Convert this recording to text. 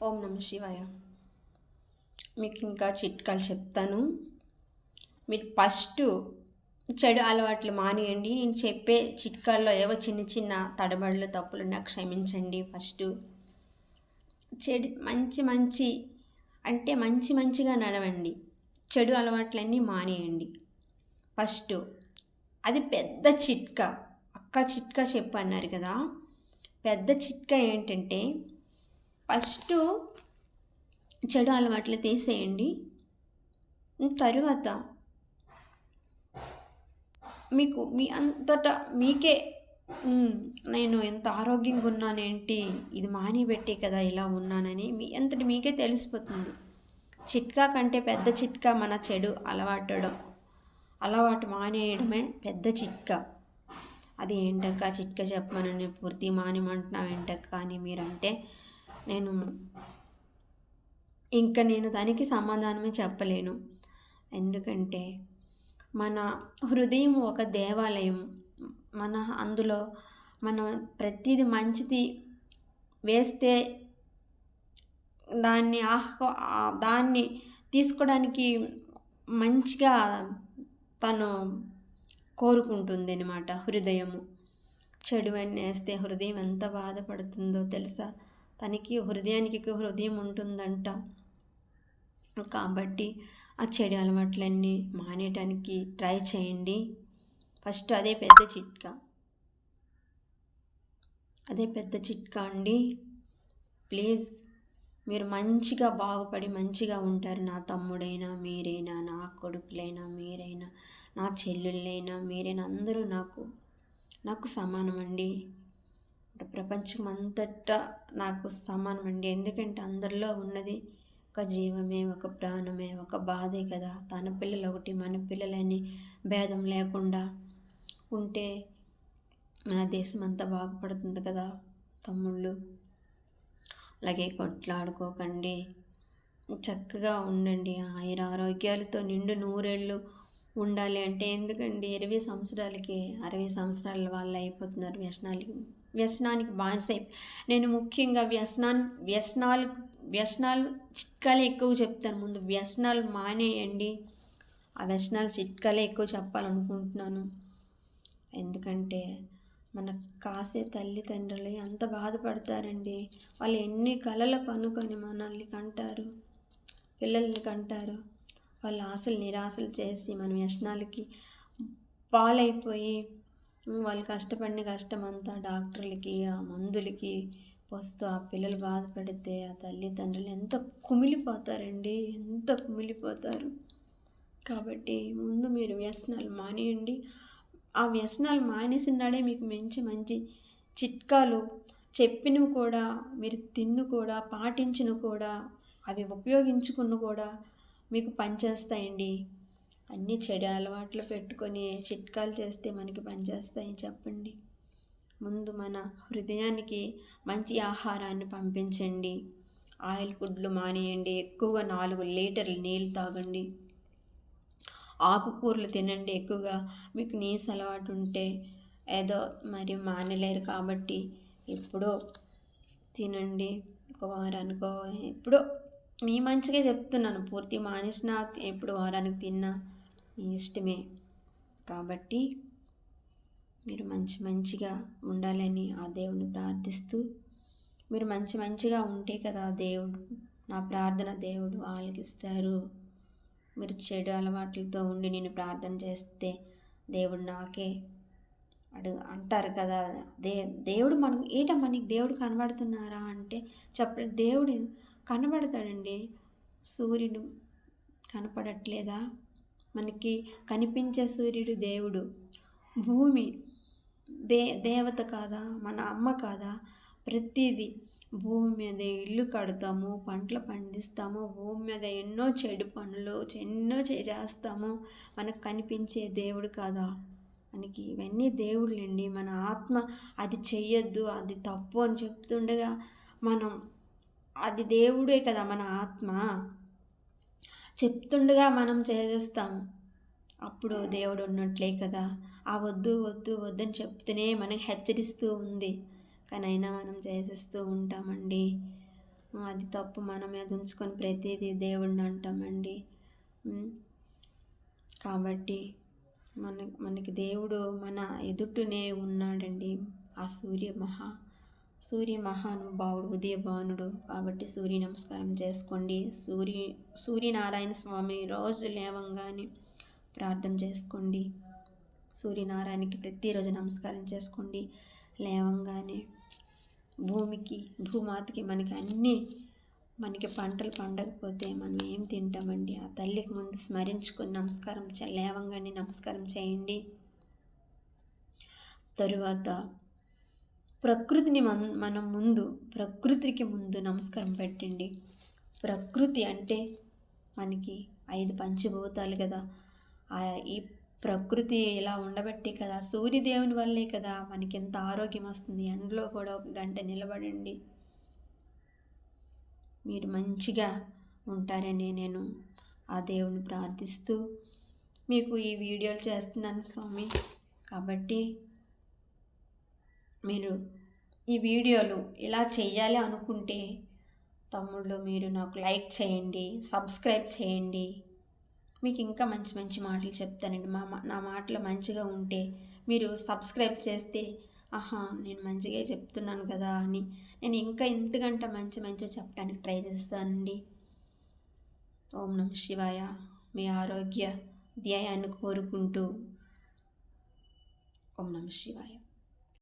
ఓం నమ శివాయ. మీకు ఇంకా చిట్కాలు చెప్తాను. మీరు ఫస్ట్ చెడు అలవాట్లు మానేయండి. నేను చెప్పే చిట్కాల్లో ఏవో చిన్న చిన్న తడబడులు తప్పులున్నా క్షమించండి. ఫస్ట్ చెడు మంచి మంచిగా నడవండి. చెడు అలవాట్లన్నీ మానేయండి ఫస్ట్. అది పెద్ద చిట్కా. అక్క చిట్కా చెప్పన్నారు కదా, పెద్ద చిట్కా ఏంటంటే ఫస్ట్ చెడు అలవాట్లు తీసేయండి. తరువాత మీకు మీ అంతటా మీకే నేను ఎంత ఆరోగ్యంగా ఉన్నానేంటి, ఇది మానిబెట్టే కదా ఇలా ఉన్నానని మీ అంతటి మీకే తెలిసిపోతుంది. చిట్కా కంటే పెద్ద చిట్కా మన చెడు అలవాటు మానేయడమే పెద్ద చిట్కా. అది ఏంటక్క చిట్కా చెప్పమని పూర్తి మానేమంటున్నావు ఏంటక్క అని మీరంటే నేను దానికి సమాధానమే చెప్పలేను. ఎందుకంటే మన హృదయం ఒక దేవాలయం. అందులో మనం ప్రతిదీ మంచిది వేస్తే దాన్ని తీసుకోవడానికి మంచిగా తను కోరుకుంటుంది అన్నమాట హృదయము. చెడువన్నీ వేస్తే హృదయం ఎంత బాధపడుతుందో తెలుసా? హృదయానికి హృదయం ఉంటుందంట. కాబట్టి ఆ చెడు అలవాట్లన్నీ మానేయడానికి ట్రై చేయండి. ఫస్ట్ అదే పెద్ద చిట్కా అండి. ప్లీజ్ మీరు మంచిగా బాగుపడి మంచిగా ఉంటారు. నా తమ్ముడైనా మీరైనా, నా కొడుకులైనా మీరైనా, నా చెల్లెళ్ళైనా మీరైనా అందరూ నాకు సమానం అండి. ప్రపంచం అంతటా నాకు సమానం అండి. ఎందుకంటే అందరిలో ఉన్నది ఒక జీవమే, ఒక ప్రాణమే, ఒక బాధే కదా. తన పిల్లలు ఒకటి, మన పిల్లలని భేదం లేకుండా ఉంటే మన దేశం అంతా బాగుపడుతుంది కదా తమ్ముళ్ళు. అలాగే కొట్లాడుకోకండి, చక్కగా ఉండండి. ఆరోగ్యాలతో నిండు నూరేళ్ళు ఉండాలి అంటే ఎందుకండి 20 సంవత్సరాలకి 60 సంవత్సరాల వాళ్ళు అయిపోతున్నారు వ్యసనానికి బానిసై. నేను ముఖ్యంగా వ్యసనాలు చిట్కాలే ఎక్కువ చెప్తాను. ముందు వ్యసనాలు మానేయండి. ఆ వ్యసనాలు చిట్కాలే ఎక్కువ చెప్పాలనుకుంటున్నాను. ఎందుకంటే మనకు కాసే తల్లిదండ్రులు ఎంత బాధపడతారండి. వాళ్ళు ఎన్ని కలలు కనుకొని మనల్ని కంటారు, పిల్లల్ని కంటారు. వాళ్ళు ఆశలు నిరాశలు చేసి మన వ్యసనాలకి పాలైపోయి వాళ్ళు కష్టపడిన కష్టం అంతా డాక్టర్లకి, ఆ మందులకి వస్తూ ఆ పిల్లలు బాధపడితే ఆ తల్లిదండ్రులు ఎంత కుమిలిపోతారు. కాబట్టి ముందు మీరు వ్యసనాలు మానేయండి. ఆ వ్యసనాలు మానేసినాడే మీకు మంచి చిట్కాలు చెప్పినవి కూడా, మీరు తిన్ను కూడా, పాటించిన కూడా, అవి ఉపయోగించుకున్న కూడా మీకు పనిచేస్తాయండి. అన్నీ చెడు అలవాట్లు పెట్టుకొని చిట్కాలు చేస్తే మనకి పనిచేస్తాయి చెప్పండి? ముందు మన హృదయానికి మంచి ఆహారాన్ని పంపించండి. ఆయిల్ ఫుడ్లు మానేయండి. ఎక్కువగా 4 లీటర్లు నీళ్ళు తాగండి. ఆకుకూరలు తినండి ఎక్కువగా. మీకు నీసు అలవాటు ఉంటే ఏదో మరి మానలేరు కాబట్టి ఎప్పుడో తినండి. ఒక వారానికో ఎప్పుడో, మీ మంచిగా చెప్తున్నాను. పూర్తి మానేసినా ఎప్పుడు వారానికి తిన్నా మీ ఇష్టమే. కాబట్టి మీరు మంచిగా ఉండాలని ఆ దేవుని ప్రార్థిస్తూ, మీరు మంచిగా ఉంటే కదా దేవుడు, నా ప్రార్థన దేవుడు ఆలకిస్తారు. మీరు చెడు అలవాట్లతో ఉండి నేను ప్రార్థన చేస్తే దేవుడు నాకే అంటారు కదా. దేవుడు మనకు నీకు దేవుడు కనబడుతున్నారా అంటే దేవుడు కనబడతాడండి. సూర్యుడు కనపడట్లేదా మనకి? కనిపించే సూర్యుడు దేవుడు. భూమి దేవత కాదా, మన అమ్మ కాదా? ప్రతిదీ భూమి మీద ఇల్లు కడతాము, పంటలు పండిస్తాము, భూమి మీద ఎన్నో చెడు పనులు ఎన్నో చేస్తాము. మనకు కనిపించే దేవుడు కాదా? మనకి ఇవన్నీ దేవుళ్ళండి. మన ఆత్మ అది చెయ్యొద్దు, అది తప్పు అని చెప్తుండగా అది దేవుడే కదా. మన ఆత్మ చెప్తుండగా మనం చేసేస్తాము. అప్పుడు దేవుడు ఉన్నట్లే కదా. ఆ వద్దు అని చెప్తూనే మనకి హెచ్చరిస్తూ ఉంది. కానీ అయినా మనం చేసేస్తూ ఉంటామండి. అది తప్పు. మన మీద ఉంచుకొని ప్రతిదీ దేవుడిని అంటామండి. కాబట్టి మనకి దేవుడు మన ఎదుటనే ఉన్నాడండి. ఆ సూర్య మహానుభావుడు, ఉదయభానుడు. కాబట్టి సూర్య నమస్కారం చేసుకోండి. సూర్యనారాయణ స్వామి రోజు లేవంగానే ప్రార్థన చేసుకోండి. సూర్యనారాయణకి ప్రతిరోజు నమస్కారం చేసుకోండి. లేవంగానే భూమాతకి మనకి పంటలు పండకపోతే మనం ఏం తింటామండి? ఆ తల్లికి ముందు స్మరించుకొని లేవంగానే నమస్కారం చేయండి. తరువాత ప్రకృతికి ముందు నమస్కారం పెట్టండి. ప్రకృతి అంటే మనకి 5 పంచభూతాలు కదా. ఈ ప్రకృతి ఇలా ఉండబట్టి కదా, సూర్యదేవుని వల్లే కదా మనకి ఎంత ఆరోగ్యం వస్తుంది. ఎండలో కూడా 1 గంట నిలబడండి, మీరు మంచిగా ఉంటారని నేను ఆ దేవుని ప్రార్థిస్తూ మీకు ఈ వీడియోలు చేస్తున్నాను స్వామి. కాబట్టి మీరు ఈ వీడియోలు ఇలా చేయాలి అనుకుంటే తమ్ముళ్ళు మీరు నాకు లైక్ చేయండి, సబ్స్క్రైబ్ చేయండి. మీకు ఇంకా మంచి మంచి మాటలు చెప్తానండి. నా మాటలు మంచిగా ఉంటే మీరు సబ్స్క్రైబ్ చేస్తే నేను మంచిగా చెప్తున్నాను కదా అని నేను ఇంకా ఇంతకంటే మంచిగా చెప్పడానికి ట్రై చేస్తానండి. ఓం నమః శివాయ. మీ ఆరోగ్య ధ్యేయాన్ని కోరుకుంటూ ఓం నమః శివాయ.